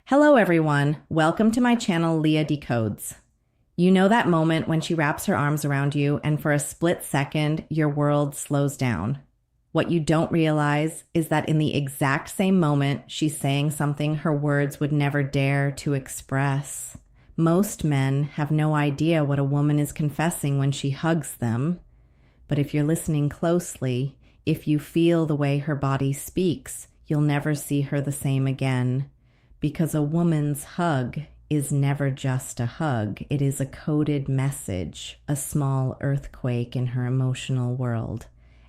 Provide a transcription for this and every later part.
Hello everyone, welcome to my channel Leah Decodes. You know that moment when she wraps her arms around you and for a split second your world slows down. What you don't realize is that in the exact same moment she's saying something her words would never dare to express. Most men have no idea what a woman is confessing when she hugs them, but if you're listening closely, if you feel the way her body speaks, you'll never see her the same again. Because a woman's hug is never just a hug. It is a coded message, a small earthquake in her emotional world.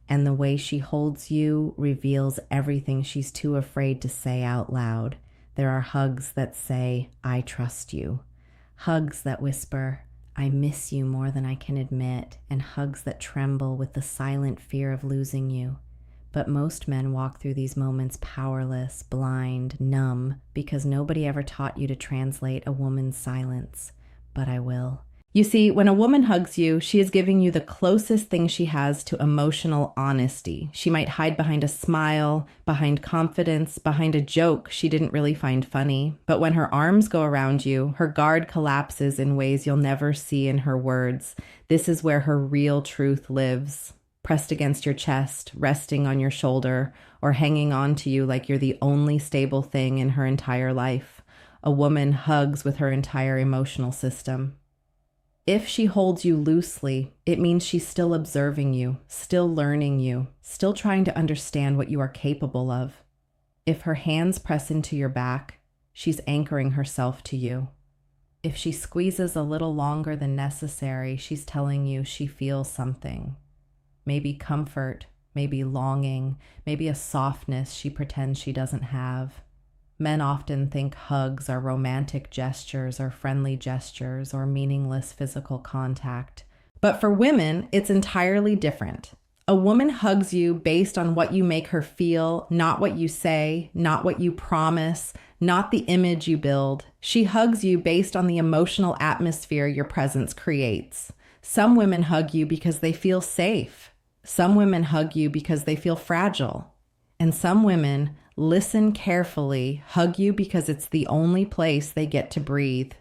And the way she holds you reveals everything she's too afraid to say out loud. There are hugs that say, I trust you. Hugs that whisper, I miss you more than I can admit. And hugs that tremble with the silent fear of losing you. But most men walk through these moments powerless, blind, numb, because nobody ever taught you to translate a woman's silence. But I will. You see, when a woman hugs you, she is giving you the closest thing she has to emotional honesty. She might hide behind a smile, behind confidence, behind a joke she didn't really find funny. But when her arms go around you, her guard collapses in ways you'll never see in her words. This is where her real truth lives. Pressed against your chest, resting on your shoulder, or hanging on to you like you're the only stable thing in her entire life. A woman hugs with her entire emotional system. If she holds you loosely, it means she's still observing you, still learning you, still trying to understand what you are capable of. If her hands press into your back, she's anchoring herself to you. If she squeezes a little longer than necessary, she's telling you she feels something. Maybe comfort, maybe longing, maybe a softness she pretends she doesn't have. Men often think hugs are romantic gestures or friendly gestures or meaningless physical contact. But for women, it's entirely different. A woman hugs you based on what you make her feel, not what you say, not what you promise, not the image you build. She hugs you based on the emotional atmosphere your presence creates. Some women hug you because they feel safe. Some women hug you because they feel fragile. And some women, listen carefully, hug you because it's the only place they get to breathe.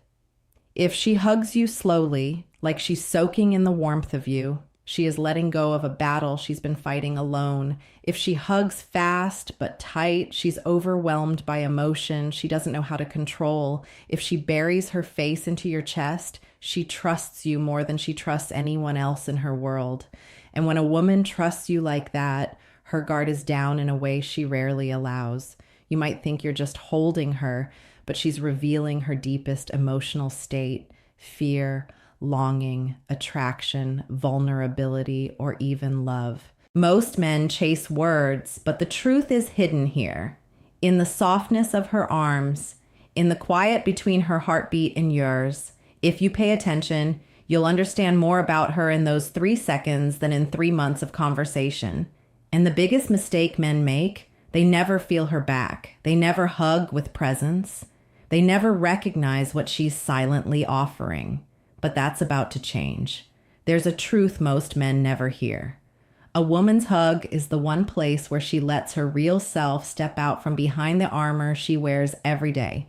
If she hugs you slowly, like she's soaking in the warmth of you, she is letting go of a battle she's been fighting alone. If she hugs fast but tight, she's overwhelmed by emotion she doesn't know how to control. If she buries her face into your chest, she trusts you more than she trusts anyone else in her world. And when a woman trusts you like that, her guard is down in a way she rarely allows. You might think you're just holding her, but she's revealing her deepest emotional state, fear, longing, attraction, vulnerability, or even love. Most men chase words, but the truth is hidden here. In the softness of her arms, in the quiet between her heartbeat and yours. If you pay attention, you'll understand more about her in those 3 seconds than in 3 months of conversation. And the biggest mistake men make, they never feel her back. They never hug with presence. They never recognize what she's silently offering. But that's about to change. There's a truth most men never hear. A woman's hug is the one place where she lets her real self step out from behind the armor she wears every day.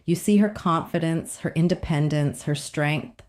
You see her confidence, her independence, her strength.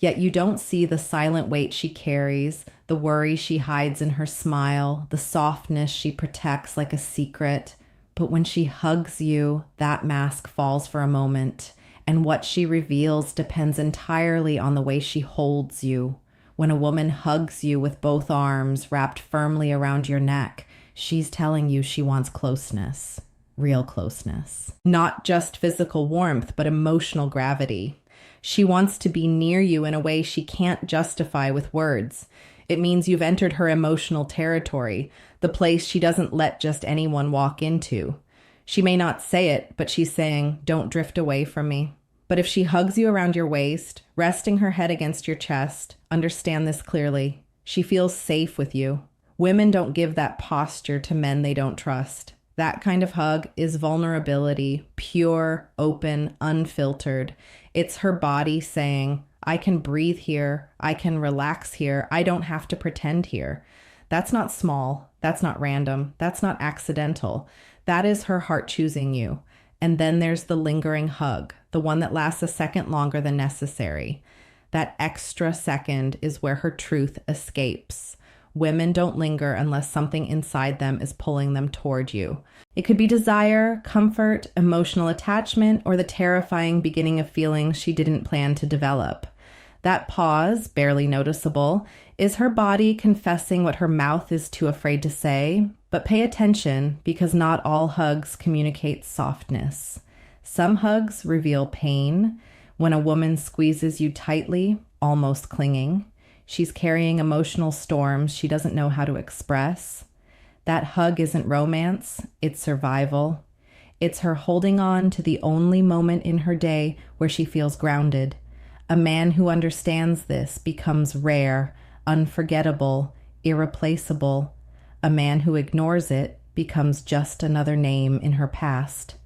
Yet you don't see the silent weight she carries, the worry she hides in her smile, the softness she protects like a secret. But when she hugs you, that mask falls for a moment, and what she reveals depends entirely on the way she holds you. When a woman hugs you with both arms wrapped firmly around your neck, she's telling you she wants closeness, real closeness. Not just physical warmth, but emotional gravity. She wants to be near you in a way she can't justify with words. It means you've entered her emotional territory, the place she doesn't let just anyone walk into. She may not say it, but she's saying, don't drift away from me. But if she hugs you around your waist, resting her head against your chest, understand this clearly. She feels safe with you. Women don't give that posture to men they don't trust. That kind of hug is vulnerability, pure, open, unfiltered. It's her body saying, I can breathe here, I can relax here, I don't have to pretend here. That's not small, that's not random, that's not accidental. That is her heart choosing you. And then there's the lingering hug, the one that lasts a second longer than necessary. That extra second is where her truth escapes. Women don't linger unless something inside them is pulling them toward you. It could be desire, comfort, emotional attachment, or the terrifying beginning of feelings she didn't plan to develop. That pause, barely noticeable, is her body confessing what her mouth is too afraid to say. But pay attention, because not all hugs communicate softness. Some hugs reveal pain. When a woman squeezes you tightly, almost clinging, she's carrying emotional storms she doesn't know how to express. That hug isn't romance, it's survival. It's her holding on to the only moment in her day where she feels grounded. A man who understands this becomes rare, unforgettable, irreplaceable. A man who ignores it becomes just another name in her past.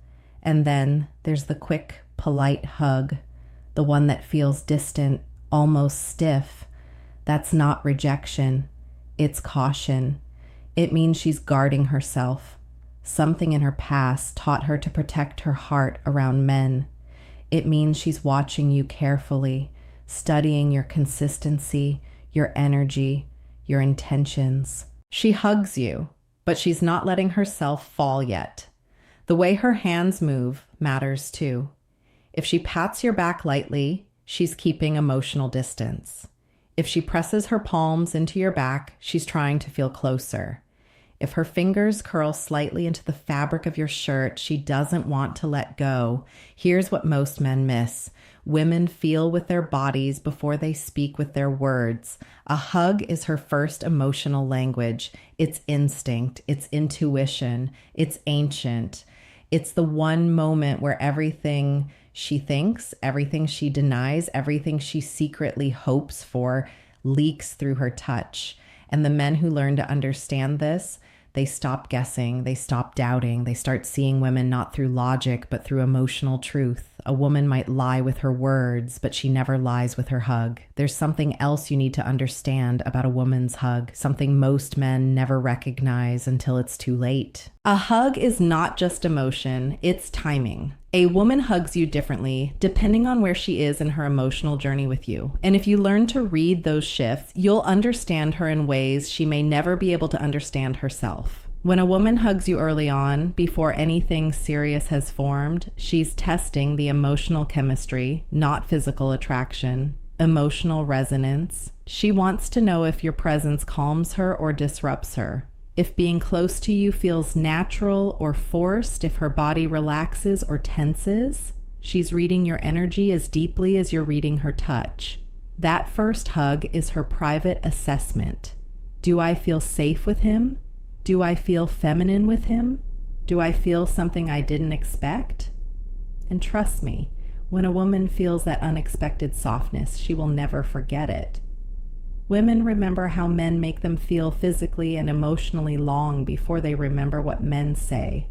And then there's the quick, polite hug, the one that feels distant, almost stiff. That's not rejection. It's caution. It means she's guarding herself. Something in her past taught her to protect her heart around men. It means she's watching you carefully, studying your consistency, your energy, your intentions. She hugs you, but she's not letting herself fall yet. The way her hands move matters too. If she pats your back lightly, she's keeping emotional distance. If she presses her palms into your back, she's trying to feel closer. If her fingers curl slightly into the fabric of your shirt, she doesn't want to let go. Here's what most men miss. Women feel with their bodies before they speak with their words. A hug is her first emotional language. It's instinct. It's intuition. It's ancient. It's the one moment where everything she thinks, everything she denies, everything she secretly hopes for leaks through her touch. And the men who learn to understand this, they stop guessing, they stop doubting, they start seeing women not through logic, but through emotional truth. A woman might lie with her words, but she never lies with her hug. There's something else you need to understand about a woman's hug, something most men never recognize until it's too late. A hug is not just emotion, it's timing. A woman hugs you differently depending on where she is in her emotional journey with you. And if you learn to read those shifts, you'll understand her in ways she may never be able to understand herself. When a woman hugs you early on, before anything serious has formed, she's testing the emotional chemistry, not physical attraction, emotional resonance. She wants to know if your presence calms her or disrupts her. If being close to you feels natural or forced, if her body relaxes or tenses, she's reading your energy as deeply as you're reading her touch. That first hug is her private assessment. Do I feel safe with him? Do I feel feminine with him? Do I feel something I didn't expect? And trust me, when a woman feels that unexpected softness, she will never forget it. Women remember how men make them feel physically and emotionally long before they remember what men say.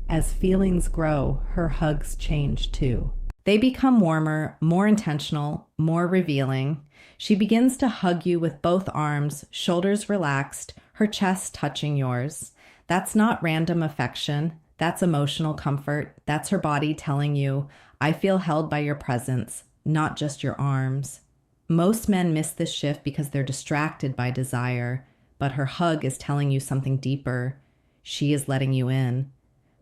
As feelings grow, her hugs change too. They become warmer, more intentional, more revealing. She begins to hug you with both arms, shoulders relaxed, her chest touching yours. That's not random affection. That's emotional comfort. That's her body telling you, I feel held by your presence, not just your arms. Most men miss this shift because they're distracted by desire, but her hug is telling you something deeper. She is letting you in.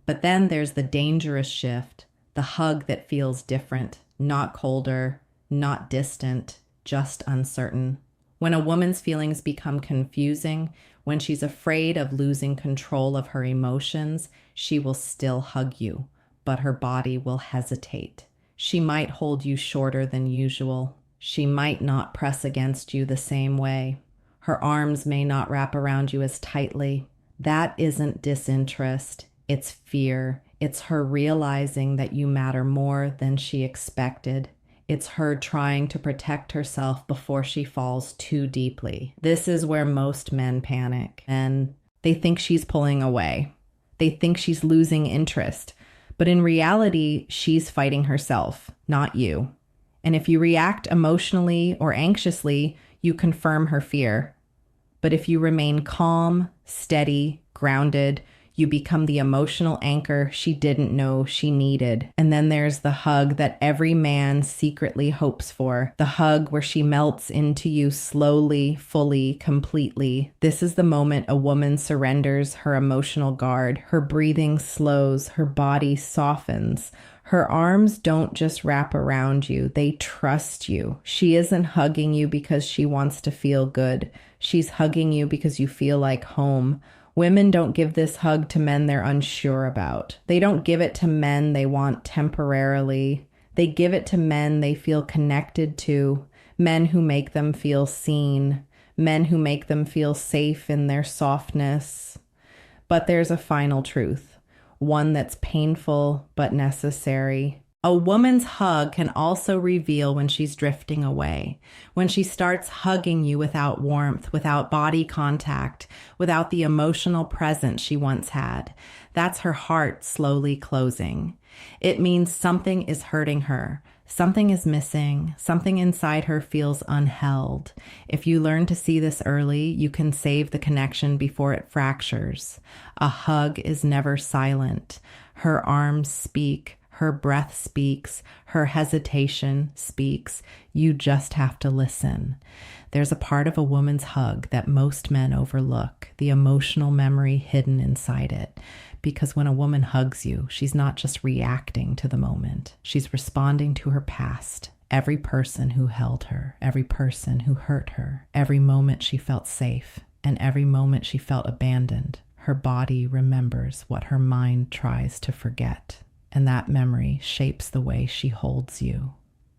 But then there's the dangerous shift, the hug that feels different, not colder, not distant, just uncertain. When a woman's feelings become confusing, when she's afraid of losing control of her emotions, she will still hug you, but her body will hesitate. She might hold you shorter than usual. She might not press against you the same way. Her arms may not wrap around you as tightly. That isn't disinterest. It's fear. It's her realizing that you matter more than she expected. It's her trying to protect herself before she falls too deeply. This is where most men panic, and they think she's pulling away. They think she's losing interest. But in reality, she's fighting herself, not you. And if you react emotionally or anxiously, you confirm her fear. But if you remain calm, steady, grounded, You become the emotional anchor she didn't know she needed. And then there's the hug that every man secretly hopes for. The hug where she melts into you slowly, fully, completely. This is the moment a woman surrenders her emotional guard. Her breathing slows, her body softens. Her arms don't just wrap around you, they trust you. She isn't hugging you because she wants to feel good. She's hugging you because you feel like home. Women don't give this hug to men they're unsure about. They don't give it to men they want temporarily. They give it to men they feel connected to, men who make them feel seen, men who make them feel safe in their softness. But there's a final truth. One that's painful but necessary. A woman's hug can also reveal when she's drifting away, when she starts hugging you without warmth, without body contact, without the emotional presence she once had. That's her heart slowly closing. It means something is hurting her. Something is missing. Something inside her feels unheld. If you learn to see this early, you can save the connection before it fractures. A hug is never silent. Her arms speak. Her breath speaks. Her hesitation speaks. You just have to listen. There's a part of a woman's hug that most men overlook, the emotional memory hidden inside it. Because when a woman hugs you, she's not just reacting to the moment. She's responding to her past. Every person who held her, every person who hurt her, every moment she felt safe, and every moment she felt abandoned. Her body remembers what her mind tries to forget. And that memory shapes the way she holds you.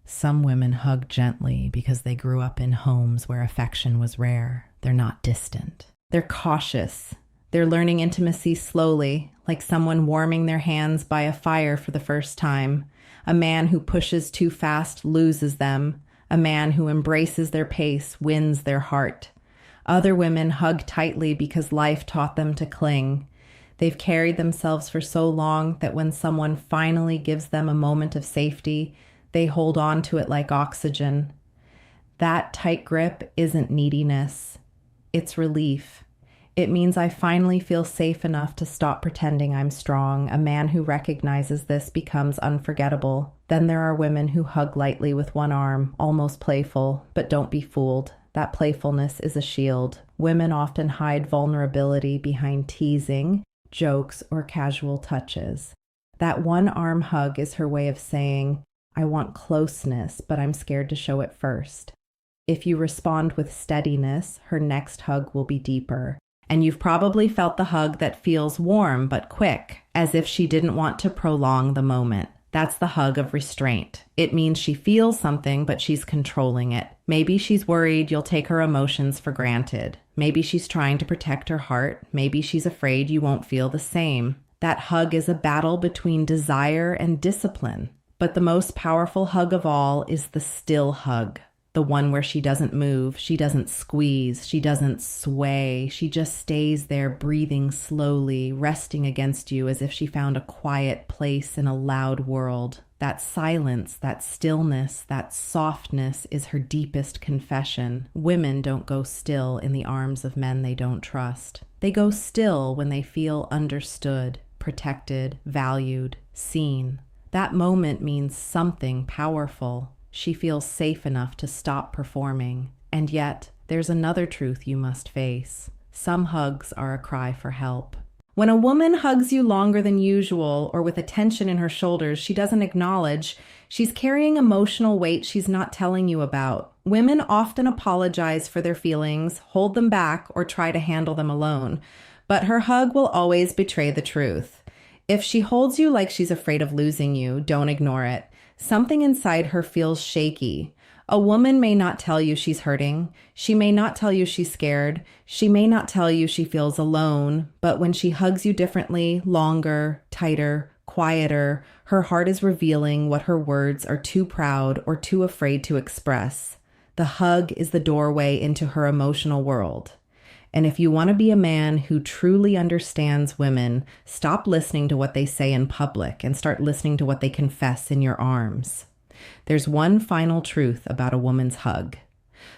Some women hug gently because they grew up in homes where affection was rare. They're not distant. They're cautious. They're learning intimacy slowly, like someone warming their hands by a fire for the first time. A man who pushes too fast loses them. A man who embraces their pace wins their heart. Other women hug tightly because life taught them to cling. They've carried themselves for so long that when someone finally gives them a moment of safety, they hold on to it like oxygen. That tight grip isn't neediness. It's relief. It means I finally feel safe enough to stop pretending I'm strong. A man who recognizes this becomes unforgettable. Then there are women who hug lightly with one arm, almost playful, but don't be fooled. That playfulness is a shield. Women often hide vulnerability behind teasing, jokes, or casual touches. That one arm hug is her way of saying, I want closeness, but I'm scared to show it first. If you respond with steadiness, her next hug will be deeper. And you've probably felt the hug that feels warm but quick, as if she didn't want to prolong the moment. That's the hug of restraint. It means she feels something, but she's controlling it. Maybe she's worried you'll take her emotions for granted. Maybe she's trying to protect her heart. Maybe she's afraid you won't feel the same. That hug is a battle between desire and discipline. But the most powerful hug of all is the still hug. The one where she doesn't move, she doesn't squeeze, she doesn't sway. She just stays there breathing slowly, resting against you as if she found a quiet place in a loud world. That silence, that stillness, that softness is her deepest confession. Women don't go still in the arms of men they don't trust. They go still when they feel understood, protected, valued, seen. That moment means something powerful. She feels safe enough to stop performing. And yet, there's another truth you must face. Some hugs are a cry for help. When a woman hugs you longer than usual or with a tension in her shoulders she doesn't acknowledge, she's carrying emotional weight she's not telling you about. Women often apologize for their feelings, hold them back, or try to handle them alone. But her hug will always betray the truth. If she holds you like she's afraid of losing you, don't ignore it. Something inside her feels shaky. A woman may not tell you she's hurting. She may not tell you she's scared. She may not tell you she feels alone. But when she hugs you differently, longer, tighter, quieter, her heart is revealing what her words are too proud or too afraid to express. The hug is the doorway into her emotional world. And if you want to be a man who truly understands women, stop listening to what they say in public and start listening to what they confess in your arms. There's one final truth about a woman's hug.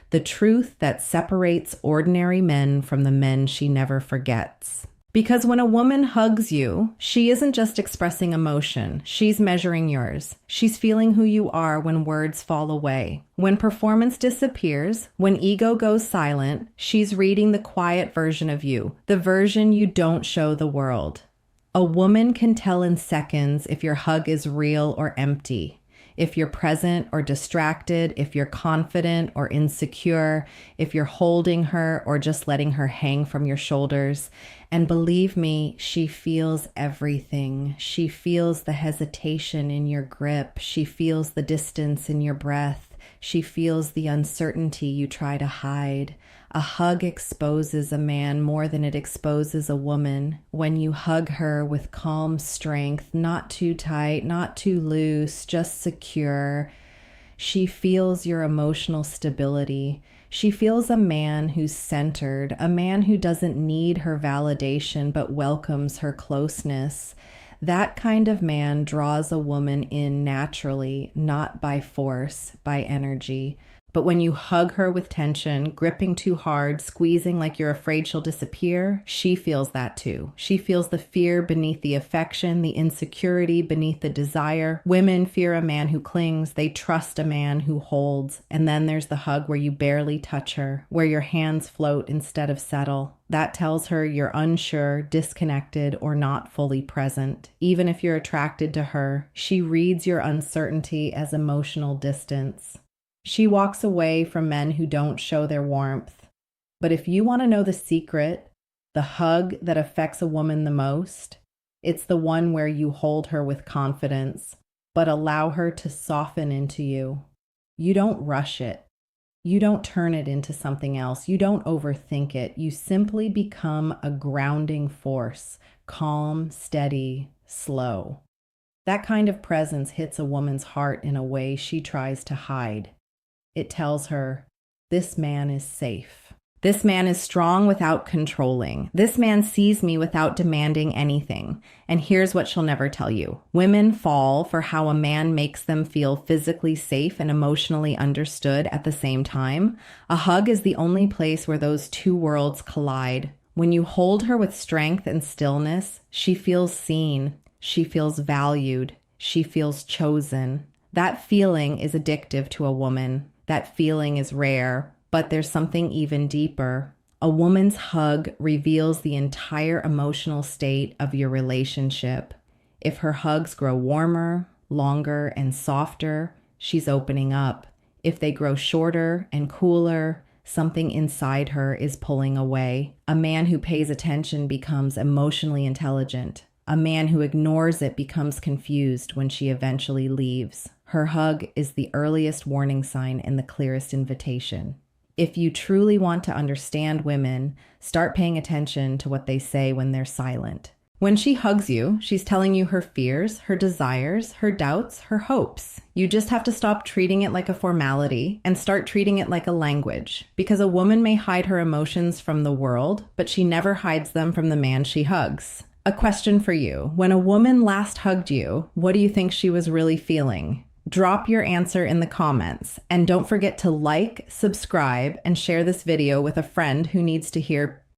The truth that separates ordinary men from the men she never forgets. Because when a woman hugs you, she isn't just expressing emotion, she's measuring yours. She's feeling who you are when words fall away. When performance disappears, when ego goes silent, she's reading the quiet version of you, the version you don't show the world. A woman can tell in seconds if your hug is real or empty, if you're present or distracted, if you're confident or insecure, if you're holding her or just letting her hang from your shoulders. And believe me, she feels everything. She feels the hesitation in your grip. She feels the distance in your breath. She feels the uncertainty you try to hide. A hug exposes a man more than it exposes a woman. When you hug her with calm strength, not too tight, not too loose, just secure, she feels your emotional stability. She feels a man who's centered, a man who doesn't need her validation but welcomes her closeness. That kind of man draws a woman in naturally, not by force, by energy. But when you hug her with tension, gripping too hard, squeezing like you're afraid she'll disappear, she feels that too. She feels the fear beneath the affection, the insecurity beneath the desire. Women fear a man who clings. They trust a man who holds. And then there's the hug where you barely touch her, where your hands float instead of settle. That tells her you're unsure, disconnected, or not fully present. Even if you're attracted to her, she reads your uncertainty as emotional distance. She walks away from men who don't show their warmth. But if you want to know the secret, the hug that affects a woman the most, it's the one where you hold her with confidence, but allow her to soften into you. You don't rush it. You don't turn it into something else. You don't overthink it. You simply become a grounding force, calm, steady, slow. That kind of presence hits a woman's heart in a way she tries to hide. It tells her, this man is safe. This man is strong without controlling. This man sees me without demanding anything. And here's what she'll never tell you. Women fall for how a man makes them feel physically safe and emotionally understood at the same time. A hug is the only place where those two worlds collide. When you hold her with strength and stillness, she feels seen. She feels valued. She feels chosen. That feeling is addictive to a woman. That feeling is rare, but there's something even deeper. A woman's hug reveals the entire emotional state of your relationship. If her hugs grow warmer, longer, and softer, she's opening up. If they grow shorter and cooler, something inside her is pulling away. A man who pays attention becomes emotionally intelligent. A man who ignores it becomes confused when she eventually leaves. Her hug is the earliest warning sign and the clearest invitation. If you truly want to understand women, start paying attention to what they say when they're silent. When she hugs you, she's telling you her fears, her desires, her doubts, her hopes. You just have to stop treating it like a formality and start treating it like a language. Because a woman may hide her emotions from the world, but she never hides them from the man she hugs. A question for you. When a woman last hugged you, what do you think she was really feeling? Drop your answer in the comments. And don't forget to like, subscribe, and share this video with a friend who needs to hear